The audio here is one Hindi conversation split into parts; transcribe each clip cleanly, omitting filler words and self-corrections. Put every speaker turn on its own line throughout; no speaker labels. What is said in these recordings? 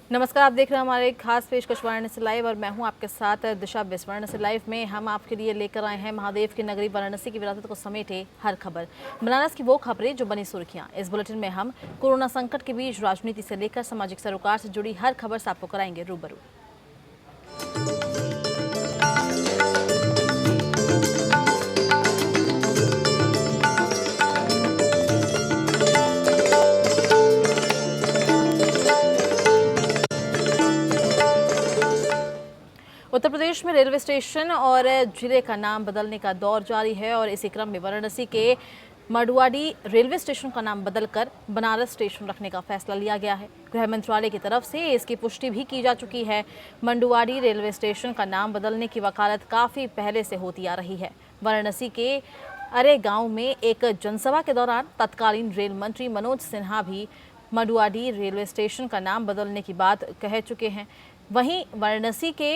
नमस्कार, आप देख रहे हैं हमारे खास पेशकश वाराणसी लाइव और मैं हूं आपके साथ दिशा बिस। वाराणसी लाइव में हम आपके लिए लेकर आए हैं महादेव की नगरी वाराणसी की विरासत को समेटे हर खबर, बनारस की वो खबरें जो बनी सुर्खियां। इस बुलेटिन में हम कोरोना संकट के बीच राजनीति से लेकर सामाजिक सरोकार से जुड़ी हर खबर से आपको कराएंगे रूबरू। उत्तर प्रदेश में रेलवे स्टेशन और जिले का नाम बदलने का दौर जारी है और इसी क्रम में वाराणसी के मडुआडी रेलवे स्टेशन का नाम बदलकर बनारस स्टेशन रखने का फैसला लिया गया है। गृह मंत्रालय की तरफ से इसकी पुष्टि भी की जा चुकी है। मंडुआडी रेलवे स्टेशन का नाम बदलने की वकालत काफी पहले से होती आ रही है। वाराणसी के अरे गांव में एक जनसभा के दौरान तत्कालीन रेल मंत्री मनोज सिन्हा भी मडुआडी रेलवे स्टेशन का नाम बदलने की बात कह चुके हैं। वहीं वाराणसी के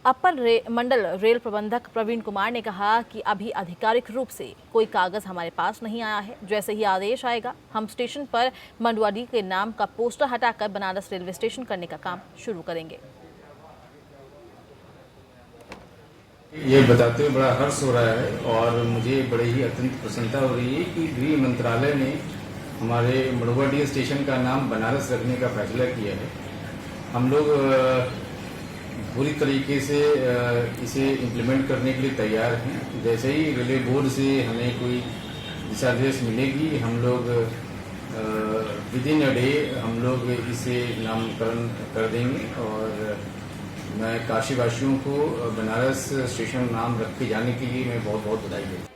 अपर मंडल रेल प्रबंधक प्रवीण कुमार ने कहा कि अभी आधिकारिक रूप से कोई कागज हमारे पास नहीं आया है। जैसे ही आदेश आएगा हम स्टेशन पर मंडुआडी के नाम का पोस्टर हटाकर बनारस रेलवे स्टेशन करने का काम शुरू करेंगे।
ये बताते हुए बड़ा हर्ष हो रहा है और मुझे बड़े ही अत्यंत प्रसन्नता हो रही है कि गृह मंत्रालय ने हमारे मडुआडी स्टेशन का नाम बनारस रखने का फैसला किया है। हम लोग पूरी तरीके से इसे इम्प्लीमेंट करने के लिए तैयार हैं। जैसे ही रेलवे बोर्ड से हमें कोई दिशा निर्देश मिलेगी हम लोग विद इन अ डे हम लोग इसे नामकरण कर देंगे और मैं काशीवासियों को बनारस स्टेशन नाम रख के जाने के लिए मैं बहुत बहुत बधाई देता हूँ।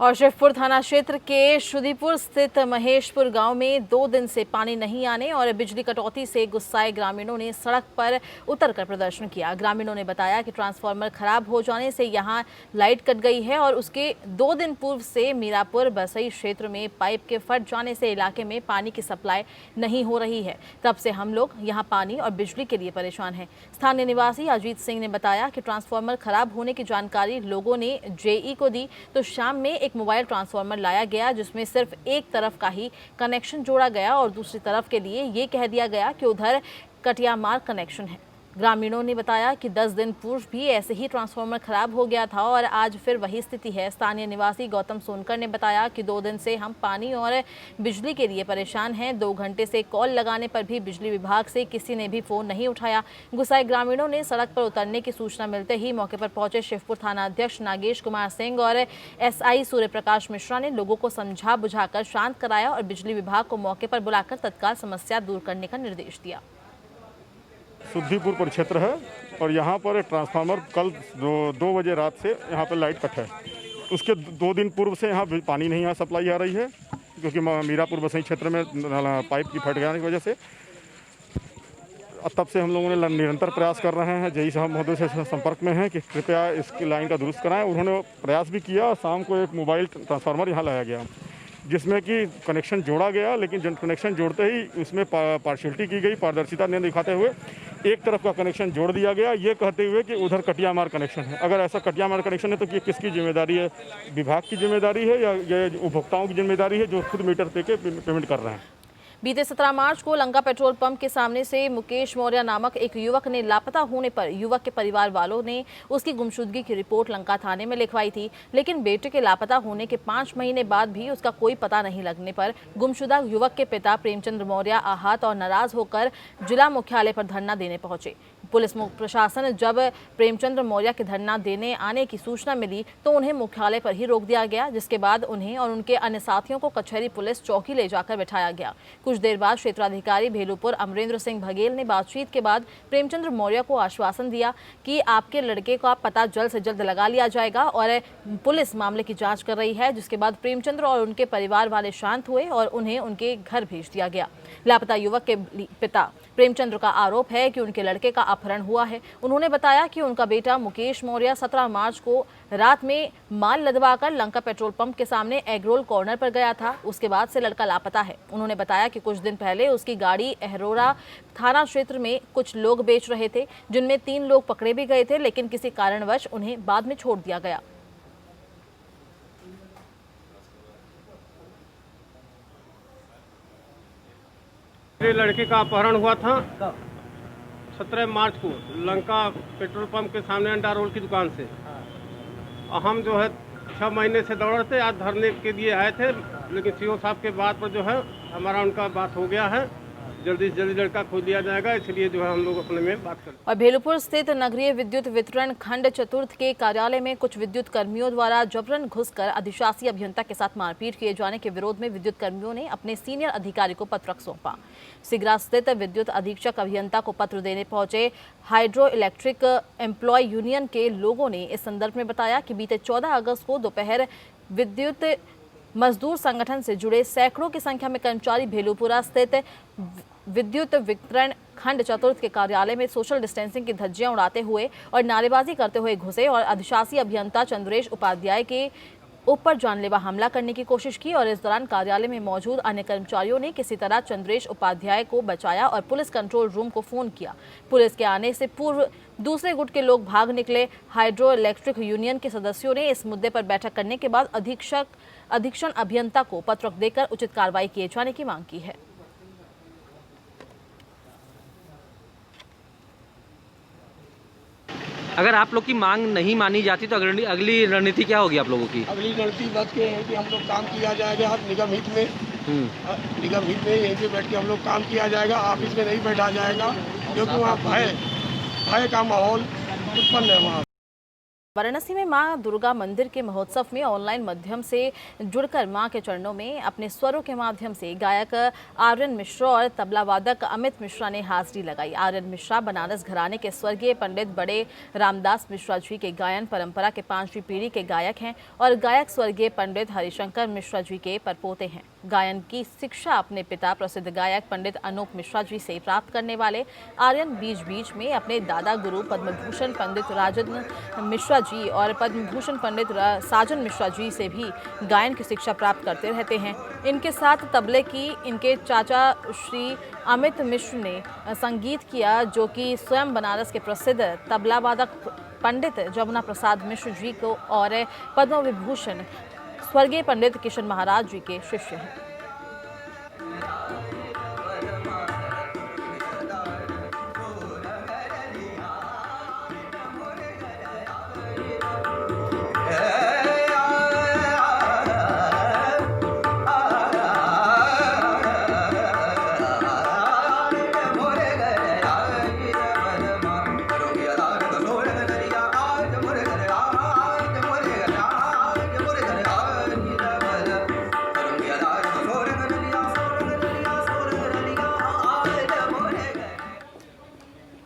और शिवपुर थाना क्षेत्र के शुदीपुर स्थित महेशपुर गांव में 2 दिन से पानी नहीं आने और बिजली कटौती से गुस्साए ग्रामीणों ने सड़क पर उतरकर प्रदर्शन किया। ग्रामीणों ने बताया कि ट्रांसफार्मर खराब हो जाने से यहां लाइट कट गई है और उसके 2 दिन पूर्व से मीरापुर बसई क्षेत्र में पाइप के फट जाने से इलाके में पानी की सप्लाई नहीं हो रही है। तब से हम लोग यहां पानी और बिजली के लिए परेशान हैं। स्थानीय निवासी अजीत सिंह ने बताया कि ट्रांसफार्मर खराब होने की जानकारी लोगों ने जेई को दी तो शाम में एक मोबाइल ट्रांसफार्मर लाया गया जिसमें सिर्फ एक तरफ का ही कनेक्शन जोड़ा गया और दूसरी तरफ के लिए ये कह दिया गया कि उधर कटियामार कनेक्शन है। ग्रामीणों ने बताया कि 10 दिन पूर्व भी ऐसे ही ट्रांसफार्मर खराब हो गया था और आज फिर वही स्थिति है। स्थानीय निवासी गौतम सोनकर ने बताया कि 2 दिन से हम पानी और बिजली के लिए परेशान हैं। 2 घंटे से कॉल लगाने पर भी बिजली विभाग से किसी ने भी फोन नहीं उठाया। गुस्साए ग्रामीणों ने सड़क पर उतरने की सूचना मिलते ही मौके पर पहुंचे शिवपुर थाना अध्यक्ष नागेश कुमार सिंह और एसआई सूर्य प्रकाश मिश्रा ने लोगों को समझा बुझाकर शांत कराया और बिजली विभाग को मौके पर बुलाकर तत्काल समस्या दूर करने का निर्देश दिया।
शुद्धीपुर परिक्षेत्र है और यहाँ पर ट्रांसफार्मर कल 2 बजे रात से यहाँ पर लाइट कट है। उसके 2 दिन पूर्व से यहाँ पानी नहीं यहाँ सप्लाई आ रही है क्योंकि मीरापुर बसई क्षेत्र में पाइप की फट जाने की वजह से। तब से हम लोगों ने निरंतर प्रयास कर रहे हैं। जेई साहब महोदय से संपर्क में हैं कि कृपया इसकी लाइन का दुरुस्त कराएं। उन्होंने प्रयास भी किया और शाम को एक मोबाइल ट्रांसफार्मर यहाँ लाया गया जिसमें कि कनेक्शन जोड़ा गया, लेकिन कनेक्शन जोड़ते ही उसमें पार्शियलिटी की गई, पारदर्शिता नहीं दिखाते हुए एक तरफ का कनेक्शन जोड़ दिया गया ये कहते हुए कि उधर कटियामार कनेक्शन है। अगर ऐसा कटियामार कनेक्शन है तो ये किसकी जिम्मेदारी है? विभाग की जिम्मेदारी है या ये उपभोक्ताओं की जिम्मेदारी है जो खुद मीटर पे के पेमेंट कर रहे हैं?
बीते 17 मार्च को लंका पेट्रोल पंप के सामने से मुकेश मौर्य नामक एक युवक ने लापता होने पर युवक के परिवार वालों ने उसकी गुमशुदगी की रिपोर्ट लंका थाने में लिखवाई थी। लेकिन बेटे के लापता होने के 5 महीने बाद भी उसका कोई पता नहीं लगने पर गुमशुदा युवक के पिता प्रेमचंद्र मौर्य आहत और नाराज होकर जिला मुख्यालय पर धरना देने पहुंचे। पुलिस प्रशासन जब प्रेमचंद्र मौर्य के धरना देने आने की सूचना मिली तो उन्हें मुख्यालय पर ही रोक दिया गया, जिसके बाद उन्हें और उनके अन्य साथियों को कचहरी पुलिस चौकी ले जाकर बैठाया गया। कुछ देर बाद क्षेत्राधिकारी भेलूपुर अमरेंद्र सिंह बघेल ने बातचीत के बाद प्रेमचंद्र मौर्य को आश्वासन दिया कि आपके लड़के का पता जल्द से जल्द लगा लिया जाएगा और पुलिस मामले की जांच कर रही है। जिसके बाद प्रेमचंद्र और उनके परिवार वाले शांत हुए और उन्हें उनके घर भेज दिया गया। लापता युवक के पिता प्रेमचंद्र का आरोप है कि उनके लड़के का अपहरण हुआ है। उन्होंने बताया कि उनका बेटा मुकेश मौर्य 17 मार्च को रात में माल लदवाकर लंका पेट्रोल पंप के सामने एगरोल कॉर्नर पर गया था। उसके बाद से लड़का लापता है। उन्होंने बताया कि कुछ दिन पहले उसकी गाड़ी अहरोरा थाना क्षेत्र में कुछ लोग बेच रहे थे, जिनमें 3 लोग पकड़े भी गए थे, लेकिन किसी कारणवश उन्हें बाद में छोड़ दिया गया।
मेरे लड़के का अपहरण हुआ था 17 मार्च को लंका पेट्रोल पंप के सामने अंडा रोल की दुकान से। और हम जो है 6 महीने से दौड़ रहे थे, आज धरने के लिए आए थे, लेकिन सीओ साहब के बात पर जो है हमारा उनका बात हो गया है, जल्दी से जल्दी लड़का खोज लिया जाएगा, इसलिए जो है हम लोग अपने में बात करें।
और भेलूपुर स्थित नगरीय विद्युत वितरण खंड चतुर्थ के कार्यालय में कुछ विद्युत कर्मियों द्वारा जबरन घुसकर अधिशासी अभियंता के साथ मारपीट किए जाने के विरोध में विद्युत कर्मियों ने अपने सीनियर अधिकारी को पत्रक सौंपा। सिगरा स्थित विद्युत अधीक्षक अभियंता को पत्र देने पहुंचे हाइड्रो इलेक्ट्रिक एम्प्लॉय यूनियन के लोगों ने इस संदर्भ में बताया कि बीते 14 अगस्त को दोपहर विद्युत मजदूर संगठन से जुड़े सैकड़ों की संख्या में कर्मचारी भेलूपुरा स्थित विद्युत वितरण खंड चतुर्थ के कार्यालय में सोशल डिस्टेंसिंग की धज्जियां उड़ाते हुए और नारेबाजी करते हुए घुसे और अधिशासी अभियंता चंद्रेश उपाध्याय के ऊपर जानलेवा हमला करने की कोशिश की। और इस दौरान कार्यालय में मौजूद अन्य कर्मचारियों ने किसी तरह चंद्रेश उपाध्याय को बचाया और पुलिस कंट्रोल रूम को फोन किया। पुलिस के आने से पूर्व दूसरे गुट के लोग भाग निकले। हाइड्रो इलेक्ट्रिक यूनियन के सदस्यों ने इस मुद्दे पर बैठक करने के बाद अधीक्षण अभियंता को पत्रक देकर उचित कार्रवाई किए जाने की मांग की है।
अगर आप लोग की मांग नहीं मानी जाती तो अगली रणनीति क्या होगी आप लोगों की?
अगली रणनीति बस ये है कि हम लोग काम किया जाएगा निगम हित में, निगम हित में यहीं पे बैठ के हम लोग काम किया जाएगा, ऑफिस में नहीं बैठा जाएगा, क्योंकि वहाँ भय का माहौल उत्पन्न है। वहाँ
वाराणसी में मां दुर्गा मंदिर के महोत्सव में ऑनलाइन माध्यम से जुड़कर मां के चरणों में अपने स्वरों के माध्यम से गायक आर्यन मिश्रा और तबला वादक अमित मिश्रा ने हाजिरी लगाई। आर्यन मिश्रा बनारस घराने के स्वर्गीय पंडित बड़े रामदास मिश्रा जी के गायन परंपरा के 5वीं पीढ़ी के गायक हैं और गायक स्वर्गीय पंडित हरिशंकर मिश्रा जी के परपोते हैं। गायन की शिक्षा अपने पिता प्रसिद्ध गायक पंडित अनूप मिश्रा जी से प्राप्त करने वाले आर्यन बीच बीच में अपने दादा गुरु पद्मभूषण पंडित राजन मिश्रा जी और पद्मभूषण पंडित साजन मिश्रा जी से भी गायन की शिक्षा प्राप्त करते रहते हैं। इनके साथ तबले की इनके चाचा श्री अमित मिश्र ने संगीत किया, जो कि स्वयं बनारस के प्रसिद्ध तबला वादक पंडित जमुना प्रसाद मिश्र जी को और पद्म विभूषण स्वर्गीय पंडित किशन महाराज जी के शिष्य हैं।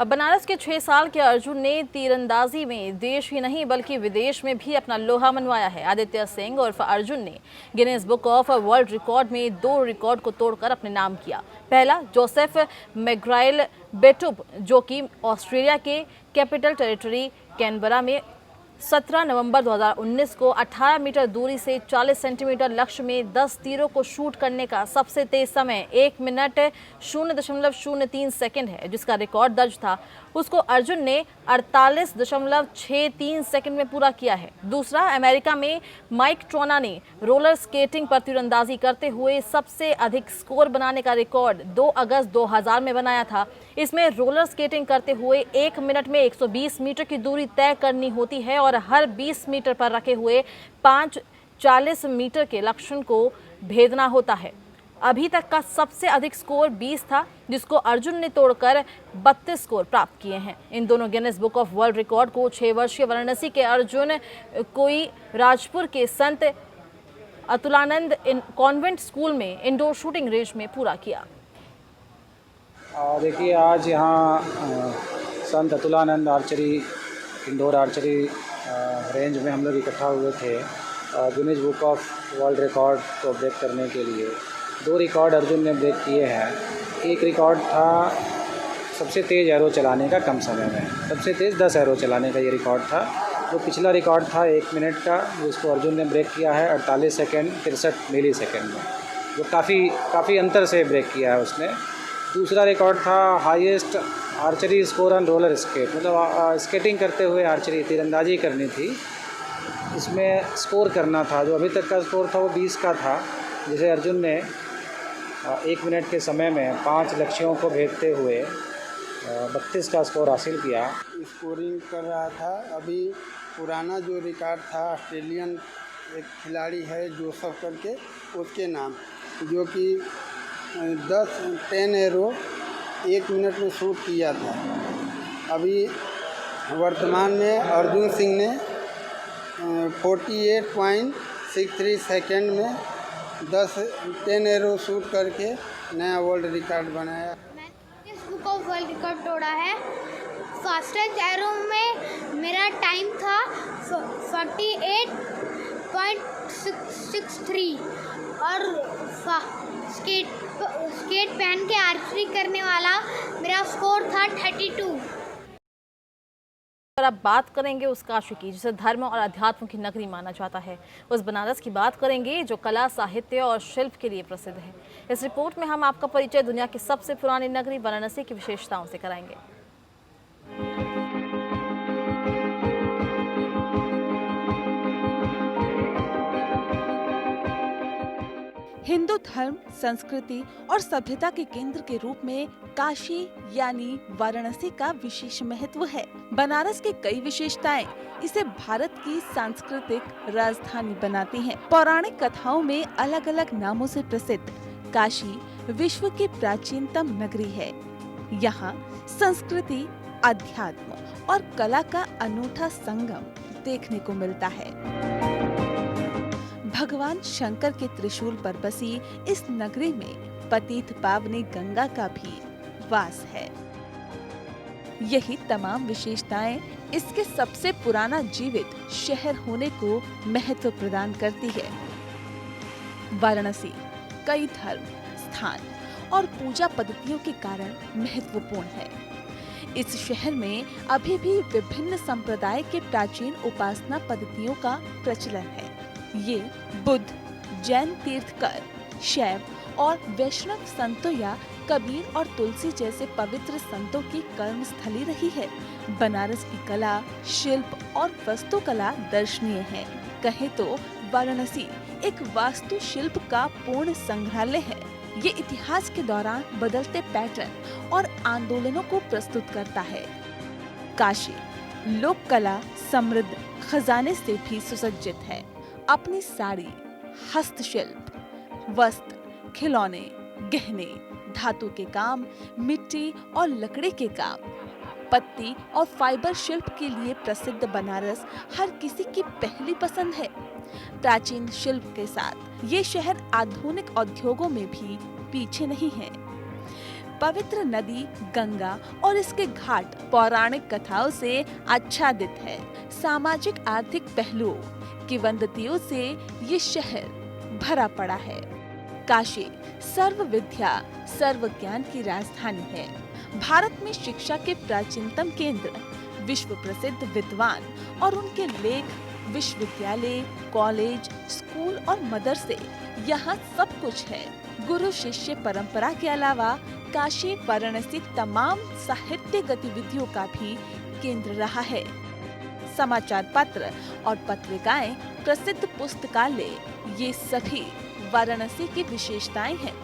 अब बनारस के 6 साल के अर्जुन ने तीरंदाजी में देश ही नहीं बल्कि विदेश में भी अपना लोहा मनवाया है। आदित्य सिंह उर्फ अर्जुन ने Guinness book of world record में 2 रिकॉर्ड को तोड़कर अपने नाम किया। पहला जोसेफ मैग्राइल बेटुब, जो कि ऑस्ट्रेलिया के कैपिटल टेरिटरी कैनबरा में 17 नवंबर 2019 को 18 मीटर दूरी से 40 सेंटीमीटर लक्ष्य में 10 तीरों को शूट करने का सबसे तेज समय 1 मिनट 0.03 सेकंड है, जिसका रिकॉर्ड दर्ज था। उसको अर्जुन ने 48.63 सेकंड में पूरा किया है। दूसरा, अमेरिका में माइक ट्रोना ने रोलर स्केटिंग पर तीरंदाजी करते हुए सबसे अधिक स्कोर बनाने का रिकॉर्ड 2 अगस्त 2000 में बनाया था। इसमें रोलर स्केटिंग करते हुए 1 मिनट में 120 मीटर की दूरी तय करनी होती है और हर 20 मीटर पर रखे हुए 40 मीटर के लक्ष्य को भेदना होता है। अभी तक का सबसे अधिक स्कोर 20 था, जिसको अर्जुन ने तोड़कर 32 स्कोर प्राप्त किए हैं। इन दोनों Guinness book of world record को 6 वर्षीय वाराणसी के अर्जुन कोई राजपुर के संत अतुलानंद कॉन्वेंट स्कूल में इंडोर शूटिंग रेंज में पूरा किया।
देखिए, आज यहाँ संत Atulanand archery indoor archery range में हम लोग इकट्ठा हुए थे Guinness book of world record को ब्रेक करने के लिए। 2 रिकॉर्ड अर्जुन ने ब्रेक किए हैं। एक रिकॉर्ड था सबसे तेज़ एरो चलाने का कम समय में, सबसे तेज़ 10 एरो चलाने का ये रिकॉर्ड था। जो पिछला रिकॉर्ड था 1 मिनट का, जिसको अर्जुन ने ब्रेक किया है 48 सेकेंड 63 मिली सेकेंड में, जो काफ़ी अंतर से ब्रेक किया है उसने। दूसरा रिकॉर्ड था highest archery score on roller skate, मतलब स्केटिंग करते हुए आर्चरी तीरंदाजी करनी थी, इसमें स्कोर करना था। जो अभी तक का स्कोर था वो 20 का था, जिसे अर्जुन ने 1 मिनट के समय में 5 लक्ष्यों को भेदते हुए 32 का स्कोर हासिल किया।
स्कोरिंग कर रहा था। अभी पुराना जो रिकॉर्ड था ऑस्ट्रेलियन एक खिलाड़ी है जोसेफ करके, उसके नाम, जो कि 10 एरो 1 मिनट में शूट किया था। अभी वर्तमान में अर्जुन सिंह ने 48.63 सेकेंड में 10 एरो शूट करके नया वर्ल्ड रिकॉर्ड बनाया।
इस बुक ऑफ वर्ल्ड रिकॉर्ड तोड़ा है। फास्टेस्ट एरो में मेरा टाइम था 48.63 और स्केट पहन के आर्चरी करने वाला मेरा स्कोर था 32।
और अब बात करेंगे उस काशी की जिसे धर्म और अध्यात्म की नगरी माना जाता है। उस बनारस की बात करेंगे जो कला, साहित्य और शिल्प के लिए प्रसिद्ध है। इस रिपोर्ट में हम आपका परिचय दुनिया की सबसे पुरानी नगरी वाराणसी की विशेषताओं से कराएंगे।
हिंदू धर्म, संस्कृति और सभ्यता के केंद्र के रूप में काशी यानी वाराणसी का विशेष महत्व है। बनारस की कई विशेषताएं इसे भारत की सांस्कृतिक राजधानी बनाती हैं। पौराणिक कथाओं में अलग अलग नामों से प्रसिद्ध काशी विश्व की प्राचीनतम नगरी है। यहाँ संस्कृति, अध्यात्म और कला का अनूठा संगम देखने को मिलता है। भगवान शंकर के त्रिशूल पर बसी इस नगरी में पतित पावनी गंगा का भी वास है। यही तमाम विशेषताएं इसके सबसे पुराना जीवित शहर होने को महत्व प्रदान करती है। वाराणसी कई धर्म, स्थान और पूजा पद्धतियों के कारण महत्वपूर्ण है। इस शहर में अभी भी विभिन्न संप्रदाय के प्राचीन उपासना पद्धतियों का प्रचलन है। ये बुद्ध, जैन तीर्थकर, शैव और वैष्णव संतों या कबीर और तुलसी जैसे पवित्र संतों की कर्म स्थली रही है। बनारस की कला, शिल्प और वास्तुकला दर्शनीय है। कहें तो वाराणसी एक वास्तुशिल्प का पूर्ण संग्रहालय है। ये इतिहास के दौरान बदलते पैटर्न और आंदोलनों को प्रस्तुत करता है। काशी लोक कला समृद्ध खजाने से भी सुसज्जित है। अपनी साड़ी, हस्तशिल्प, वस्त्र, खिलौने, गहने, धातु के काम, मिट्टी और लकड़ी के काम, पत्ती और फाइबर शिल्प के लिए प्रसिद्ध बनारस हर किसी की पहली पसंद है। प्राचीन शिल्प के साथ ये शहर आधुनिक उद्योगों में भी पीछे नहीं है। पवित्र नदी गंगा और इसके घाट पौराणिक कथाओं से आच्छादित है। सामाजिक आर्थिक पहलुओं किंवदंतियों से ये शहर भरा पड़ा है। काशी सर्व विद्या, सर्व ज्ञान की राजधानी है। भारत में शिक्षा के प्राचीनतम केंद्र, विश्व प्रसिद्ध विद्वान और उनके लेख, विश्वविद्यालय, कॉलेज, स्कूल और मदरसे, यहाँ सब कुछ है। गुरु शिष्य परंपरा के अलावा काशी वाराणसी तमाम साहित्य गतिविधियों का भी केंद्र रहा है। समाचार पत्र और पत्रिकाएं, प्रसिद्ध पुस्तकालय, ये सभी वाराणसी की विशेषताएं हैं।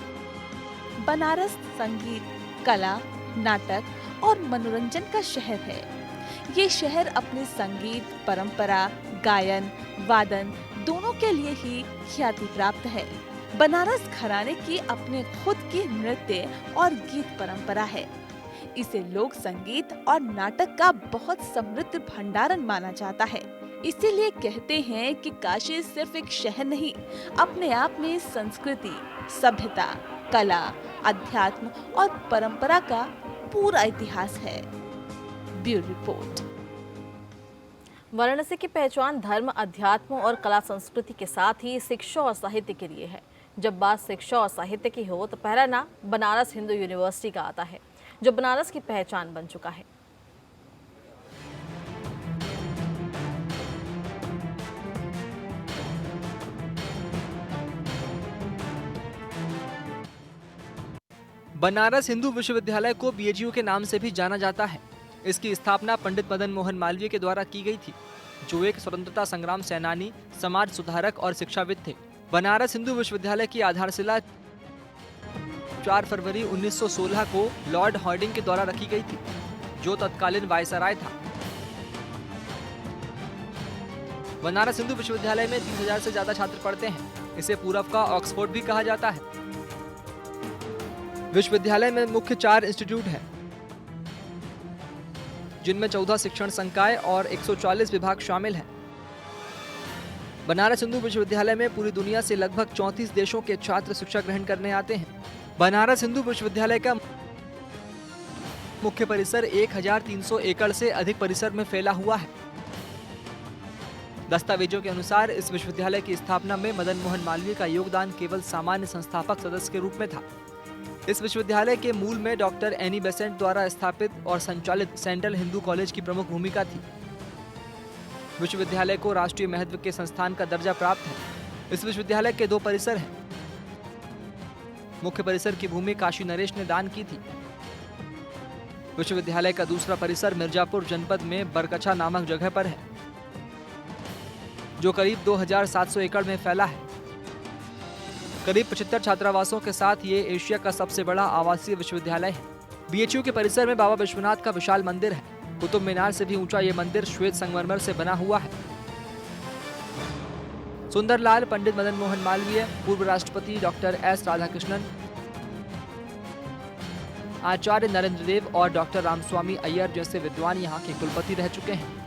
बनारस संगीत, कला, नाटक और मनोरंजन का शहर है। ये शहर अपने संगीत, परंपरा, गायन, वादन दोनों के लिए ही ख्याति प्राप्त है। बनारस घराने की अपने खुद की नृत्य और गीत परंपरा है। इसे लोक संगीत और नाटक का बहुत समृद्ध भंडारण माना जाता है। इसीलिए कहते हैं कि काशी सिर्फ एक शहर नहीं, अपने आप में संस्कृति, सभ्यता, कला, अध्यात्म और परंपरा का पूरा इतिहास है। Bureau report.
वाराणसी की पहचान धर्म, अध्यात्म और कला संस्कृति के साथ ही शिक्षा और साहित्य के लिए है। जब बात शिक्षा और साहित्य की हो तो पहला नाम बनारस हिंदू यूनिवर्सिटी का आता है, जो बनारस की पहचान बन चुका है।
बनारस हिंदू विश्वविद्यालय को बीएचयू के नाम से भी जाना जाता है। इसकी स्थापना पंडित मदन मोहन मालवीय के द्वारा की गई थी, जो एक स्वतंत्रता संग्राम सेनानी, समाज सुधारक और शिक्षाविद थे। बनारस हिंदू विश्वविद्यालय की आधारशिला 4 फरवरी 1916 को लॉर्ड हॉर्डिंग के द्वारा रखी गई थी, जो तत्कालीन वायसराय था। बनारस हिंदू विश्वविद्यालय में 30,000 से ज्यादा छात्र पढ़ते हैं। इसे पूरब का ऑक्सफोर्ड भी कहा जाता है। विश्वविद्यालय में मुख्य 4 इंस्टीट्यूट हैं, जिनमें 14 शिक्षण संकाय और 140 विभाग शामिल हैं। बनारस हिंदू विश्वविद्यालय में पूरी दुनिया से लगभग 34 देशों के छात्र शिक्षा ग्रहण करने आते हैं। बनारस हिंदू विश्वविद्यालय का मुख्य परिसर 1300 एकड़ से अधिक परिसर में फैला हुआ है। दस्तावेजों के अनुसार इस विश्वविद्यालय की स्थापना में मदन मोहन मालवीय का योगदान केवल सामान्य संस्थापक सदस्य के रूप में था। इस विश्वविद्यालय के मूल में डॉक्टर एनी बेसेंट द्वारा स्थापित और संचालित सेंट्रल हिंदू कॉलेज की प्रमुख भूमिका थी। विश्वविद्यालय को राष्ट्रीय महत्व के संस्थान का दर्जा प्राप्त है। इस विश्वविद्यालय के 2 परिसर हैं। मुख्य परिसर की भूमि काशी नरेश ने दान की थी। विश्वविद्यालय का दूसरा परिसर मिर्जापुर जनपद में बरकछा नामक जगह पर है, जो करीब 2700 एकड़ में फैला है। करीब 75 छात्रावासों के साथ ये एशिया का सबसे बड़ा आवासीय विश्वविद्यालय है। बीएचयू के परिसर में बाबा विश्वनाथ का विशाल मंदिर है। कुतुब मीनार से भी ऊंचा ये मंदिर श्वेत संगमरमर से बना हुआ है। सुंदरलाल, पंडित मदन मोहन मालवीय, पूर्व राष्ट्रपति डॉक्टर एस राधाकृष्णन, आचार्य नरेंद्र देव और डॉक्टर रामस्वामी अय्यर जैसे विद्वान यहाँ के कुलपति रह चुके हैं।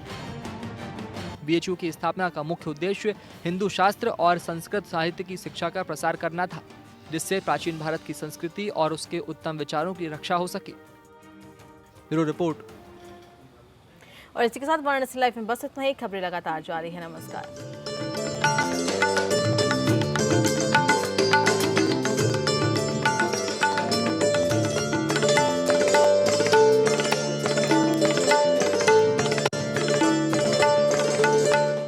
बीएचयू की स्थापना का मुख्य उद्देश्य हिंदू शास्त्र और संस्कृत साहित्य की शिक्षा का प्रसार करना था, जिससे प्राचीन भारत की संस्कृति और उसके उत्तम विचारों की रक्षा हो सके। Bureau report.
और इसी के साथ वाराणसी लाइव में बस इतना ही। खबरें लगातार जारी है। नमस्कार।